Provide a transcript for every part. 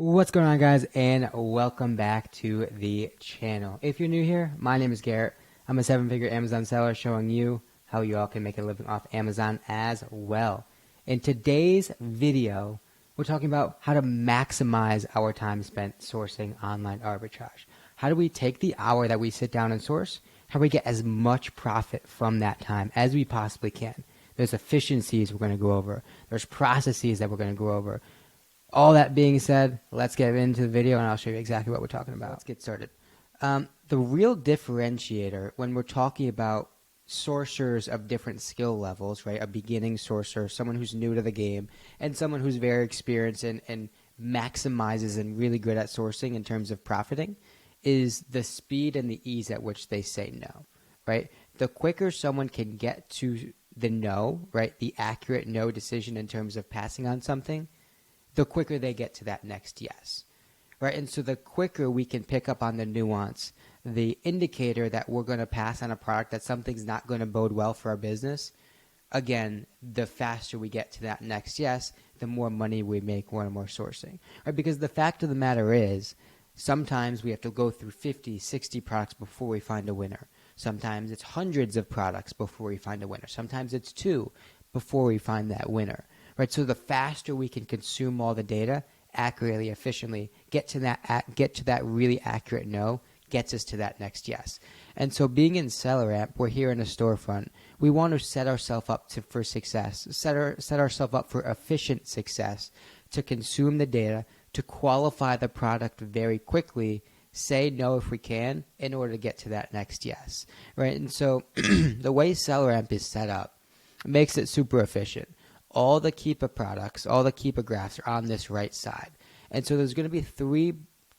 What's going on, guys, and welcome back to the channel. If you're new here, my name is Garrett. I'm a 7-figure Amazon seller showing you how you all can make a living off Amazon as well. In today's video, we're talking about how to maximize our time spent sourcing online arbitrage. How do we take the hour that we sit down and source? How do we get as much profit from that time as we possibly can? There's efficiencies we're going to go over. There's processes that we're going to go over. All that being said, let's get into the video and I'll show you exactly what we're talking about. Let's get started. The real differentiator when we're talking about sourcers of different skill levels, right? A beginning sourcer, someone who's new to the game, and someone who's very experienced and maximizes and really good at sourcing in terms of profiting, is the speed and the ease at which they say no, right? The quicker someone can get to the no, right? The accurate no decision in terms of passing on something, the quicker they get to that next yes, right? And so the quicker we can pick up on the nuance, the indicator that we're going to pass on a product that something's not going to bode well for our business, again, the faster we get to that next yes, the more money we make, more and more sourcing, right? Because the fact of the matter is, sometimes we have to go through 50, 60 products before we find a winner. Sometimes it's hundreds of products before we find a winner. Sometimes it's 2 before we find that winner. Right, so the faster we can consume all the data accurately, efficiently, get to that really accurate no, gets us to that next yes. And so being in SellerAmp, we're here in a storefront. We want to set ourselves up for success, set ourselves up for efficient success, to consume the data, to qualify the product very quickly, say no if we can, in order to get to that next yes. Right, and so the way SellerAmp is set up makes it super efficient. All the Keepa products, all the Keepa graphs are on this right side. And so there's going to be 3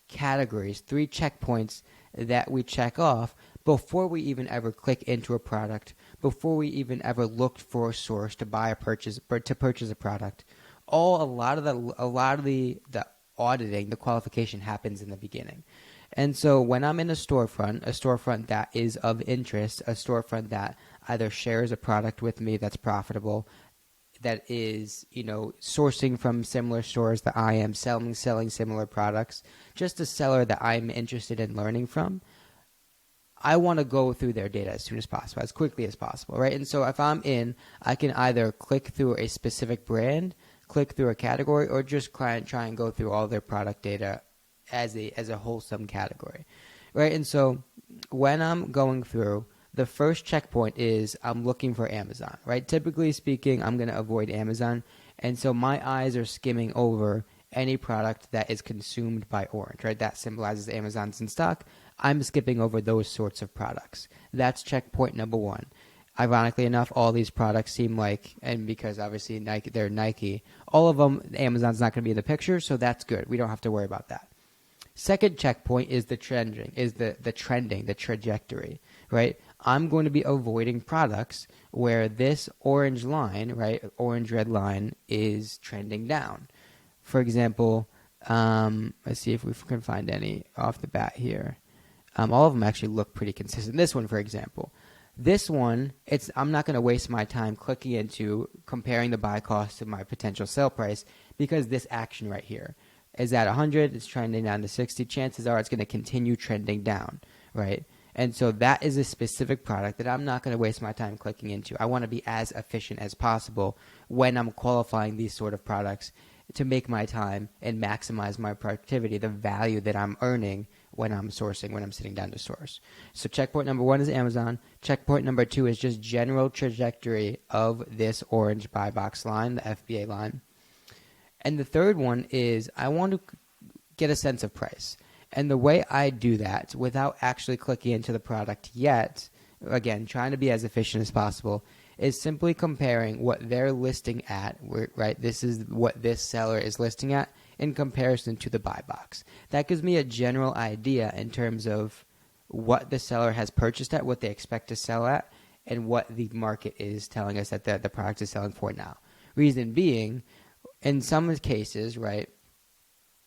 categories, 3 checkpoints that we check off before we even ever click into a product, before we even ever looked for a source to purchase a product. A lot of the auditing, the qualification happens in the beginning. And so when I'm in a storefront that is of interest, a storefront that either shares a product with me that's profitable, that is, sourcing from similar stores that I am, selling similar products, just a seller that I'm interested in learning from, I want to go through their data as soon as possible, as quickly as possible, right? And so if I'm in, I can either click through a specific brand, click through a category, or just try and go through all their product data as a wholesome category, right? And so when I'm going through, the first checkpoint is I'm looking for Amazon, right? Typically speaking, I'm going to avoid Amazon. And so my eyes are skimming over any product that is consumed by orange, right? That symbolizes Amazon's in stock. I'm skipping over those sorts of products. That's checkpoint number 1. Ironically enough, all these products seem like, and because obviously they're Nike, all of them, Amazon's not going to be in the picture, so that's good. We don't have to worry about that. Second checkpoint is the trending, the trajectory, right? I'm going to be avoiding products where this orange line, right, orange-red line is trending down. For example, let's see if we can find any off the bat here. All of them actually look pretty consistent. This one, for example. This one, I'm not going to waste my time clicking into comparing the buy cost to my potential sell price, because this action right here is at 100, it's trending down to 60. Chances are it's going to continue trending down, right? And so that is a specific product that I'm not going to waste my time clicking into. I want to be as efficient as possible when I'm qualifying these sort of products to make my time and maximize my productivity, the value that I'm earning when I'm sourcing, when I'm sitting down to source. So checkpoint number 1 is Amazon. Checkpoint number 2 is just general trajectory of this orange buy box line, the FBA line. And the third one is I want to get a sense of price. And the way I do that without actually clicking into the product yet, again, trying to be as efficient as possible, is simply comparing what they're listing at, right? This is what this seller is listing at in comparison to the buy box. That gives me a general idea in terms of what the seller has purchased at, what they expect to sell at, and what the market is telling us that the product is selling for now. Reason being, in some cases, right,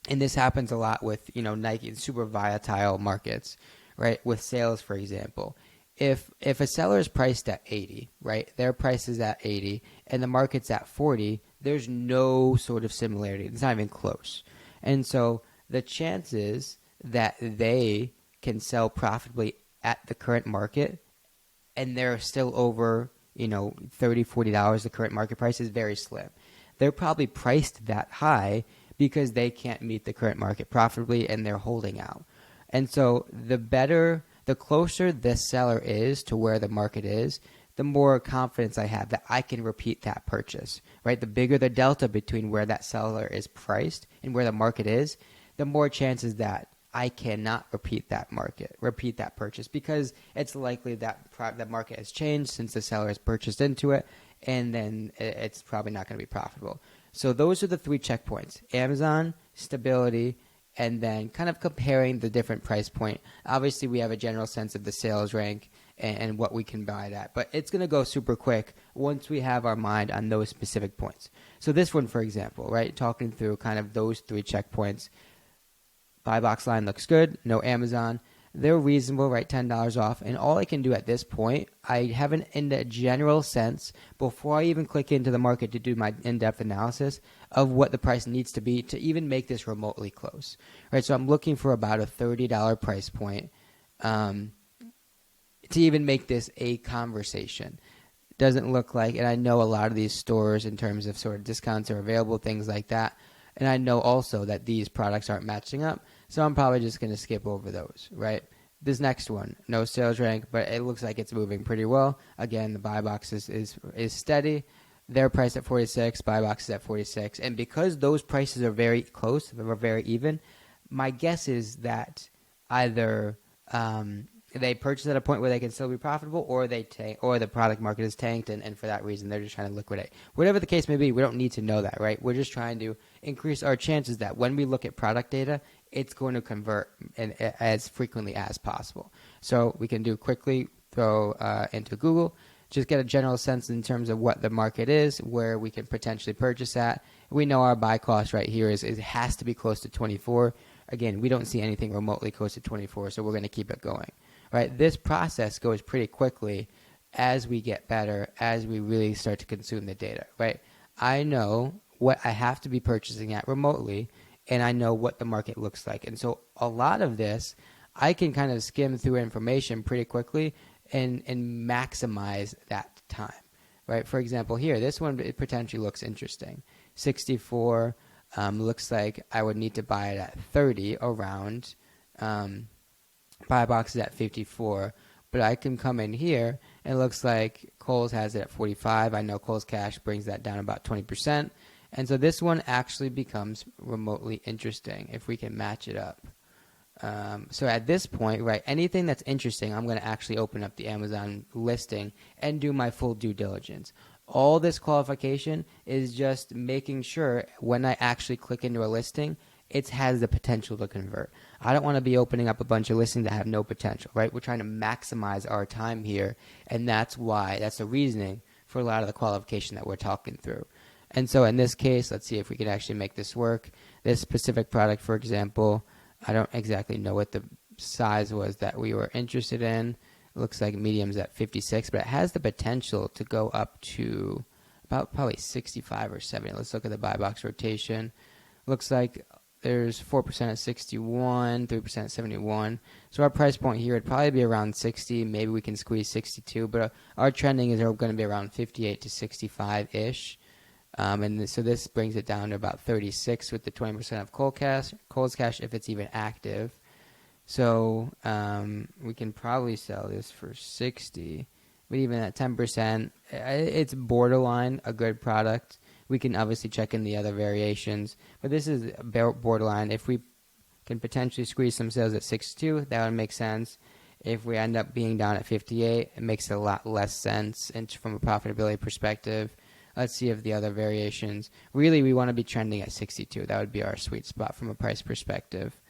and this happens a lot with, Nike and super volatile markets, right? With sales, for example. If a seller is priced at 80, right? Their price is at 80 and the market's at 40, there's no sort of similarity. It's not even close. And so the chances that they can sell profitably at the current market and they're still over, $30, $40, the current market price, is very slim. They're probably priced that high because they can't meet the current market profitably and they're holding out. And so the closer this seller is to where the market is, the more confidence I have that I can repeat that purchase, right? The bigger the delta between where that seller is priced and where the market is, the more chances that I cannot repeat that purchase, because it's likely that the market has changed since the seller has purchased into it, and then it's probably not going to be profitable. So those are the 3 checkpoints: Amazon, stability, and then kind of comparing the different price point. Obviously, we have a general sense of the sales rank and what we can buy it at, but it's going to go super quick once we have our mind on those specific points. So this one, for example, right, talking through kind of those 3 checkpoints. Buy box line looks good. No Amazon. They're reasonable, right? $10 off. And all I can do at this point, I have in a general sense, before I even click into the market to do my in-depth analysis of what the price needs to be to even make this remotely close, right? So I'm looking for about a $30 price point to even make this a conversation. Doesn't look like, and I know a lot of these stores in terms of sort of discounts are available, things like that. And I know also that these products aren't matching up, so I'm probably just going to skip over those, right? This next one, no sales rank, but it looks like it's moving pretty well. Again, the buy box is steady. They're priced at 46, buy box is at 46. And because those prices are very close, they're very even, my guess is that either they purchase at a point where they can still be profitable, or or the product market is tanked, and for that reason they're just trying to liquidate. Whatever the case may be, we don't need to know that, right? We're just trying to increase our chances that when we look at product data, it's going to convert as frequently as possible. So we can quickly throw into Google, just get a general sense in terms of what the market is, where we can potentially purchase at. We know our buy cost right here it has to be close to 24. Again, we don't see anything remotely close to 24, so we're going to keep it going. Right, this process goes pretty quickly as we get better, as we really start to consume the data, right? I know what I have to be purchasing at remotely, and I know what the market looks like. And so a lot of this, I can kind of skim through information pretty quickly and maximize that time, right? For example, here, this one it potentially looks interesting. 64 looks like I would need to buy it at 30 around. Buy box is at 54, but I can come in here and it looks like Kohl's has it at 45. I know Kohl's Cash brings that down about 20%. And so this one actually becomes remotely interesting if we can match it up. So at this point, right, anything that's interesting, I'm going to actually open up the Amazon listing and do my full due diligence. All this qualification is just making sure when I actually click into a listing, it has the potential to convert. I don't want to be opening up a bunch of listings that have no potential, right? We're trying to maximize our time here, and that's the reasoning for a lot of the qualification that we're talking through. And so in this case, let's see if we can actually make this work. This specific product, for example, I don't exactly know what the size was that we were interested in. It looks like medium's at 56, but it has the potential to go up to about probably 65 or 70. Let's look at the buy box rotation. Looks like there's 4% at 61, 3% at 71. So our price point here would probably be around 60. Maybe we can squeeze 62, but our trending is going to be around 58 to 65-ish. So this brings it down to about 36 with the 20% of Kohl's Cash if it's even active. So we can probably sell this for 60, but even at 10%, it's borderline a good product. We can obviously check in the other variations, but this is borderline. If we can potentially squeeze some sales at 62, that would make sense. If we end up being down at 58, it makes a lot less sense from a profitability perspective. Let's see if the other variations. Really, we want to be trending at 62. That would be our sweet spot from a price perspective.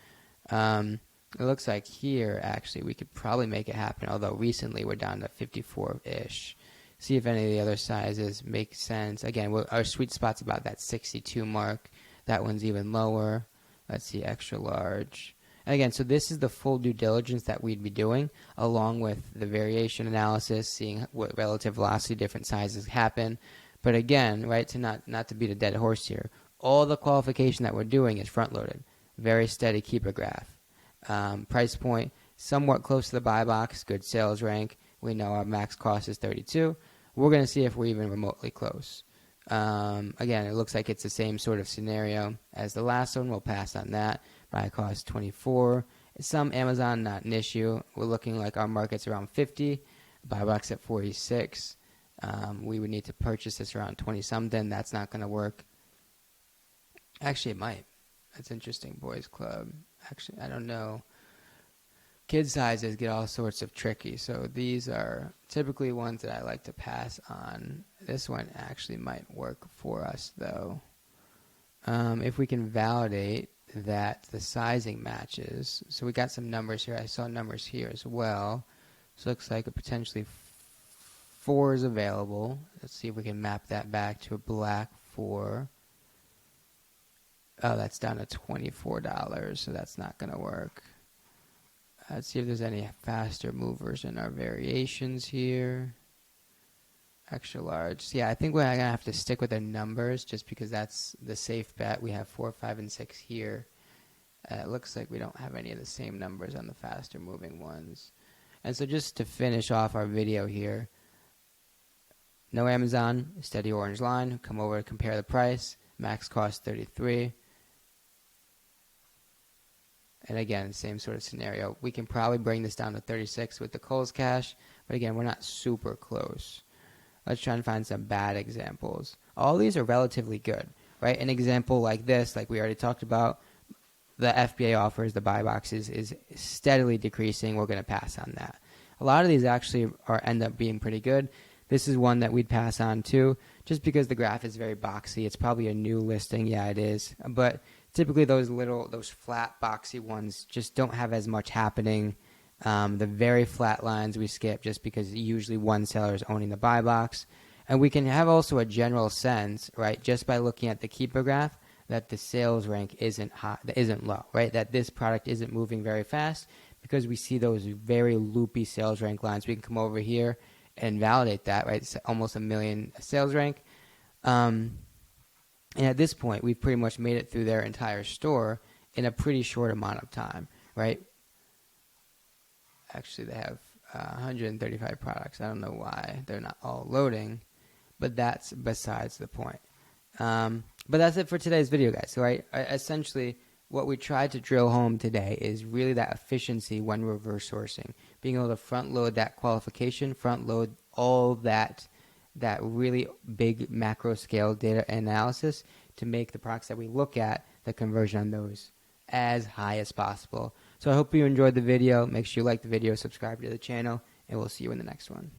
It looks like here, actually, we could probably make it happen, although recently we're down to 54-ish. See if any of the other sizes make sense. Again, our sweet spot's about that 62 mark. That one's even lower. Let's see, extra large. And again, so this is the full due diligence that we'd be doing, along with the variation analysis, seeing what relative velocity different sizes happen. But again, right, to not to beat a dead horse here, all the qualification that we're doing is front-loaded. Very steady keeper graph. Price point, somewhat close to the buy box, good sales rank. We know our max cost is 32. We're going to see if we're even remotely close. Again, it looks like it's the same sort of scenario as the last one. We'll pass on that. Buy cost 24. Some Amazon, not an issue. We're looking like our market's around 50. Buy box at 46. We would need to purchase this around 20 something. That's not going to work. Actually, it might. That's interesting. Boys Club. Actually, I don't know. Kid sizes get all sorts of tricky. So these are typically ones that I like to pass on. This one actually might work for us, though. If we can validate that the sizing matches. So we got some numbers here. I saw numbers here as well. So it looks like a potentially 4 is available. Let's see if we can map that back to a black 4. Oh, that's down to $24, so that's not going to work. Let's see if there's any faster movers in our variations here. Extra large. So yeah, I think we're going to have to stick with the numbers just because that's the safe bet. We have 4, 5, and 6 here. It looks like we don't have any of the same numbers on the faster moving ones. And so just to finish off our video here, no Amazon, steady orange line. Come over to compare the price. Max cost 33. And again, same sort of scenario. We can probably bring this down to 36 with the Kohl's cash, but again, we're not super close. Let's try and find some bad examples. All these are relatively good, right? An example like this, like we already talked about, the FBA offers, the buy box is steadily decreasing. We're going to pass on that. A lot of these actually end up being pretty good. This is one that we'd pass on too, just because the graph is very boxy. It's probably a new listing. Yeah, it is. But typically those flat boxy ones just don't have as much happening. The very flat lines we skip just because usually one seller is owning the buy box. And we can have also a general sense, right, just by looking at the keeper graph, that the sales rank isn't high, isn't low, right? That this product isn't moving very fast because we see those very loopy sales rank lines. We can come over here and validate that, right? It's almost 1 million sales rank. And at this point, we've pretty much made it through their entire store in a pretty short amount of time, right? Actually, they have 135 products. I don't know why they're not all loading, but that's besides the point. But that's it for today's video, guys. So essentially, what we tried to drill home today is really that efficiency when reverse sourcing, being able to front load that qualification, front load all that really big macro scale data analysis to make the products that we look at, the conversion on those as high as possible. So I hope you enjoyed the video. Make sure you like the video, subscribe to the channel, and we'll see you in the next one.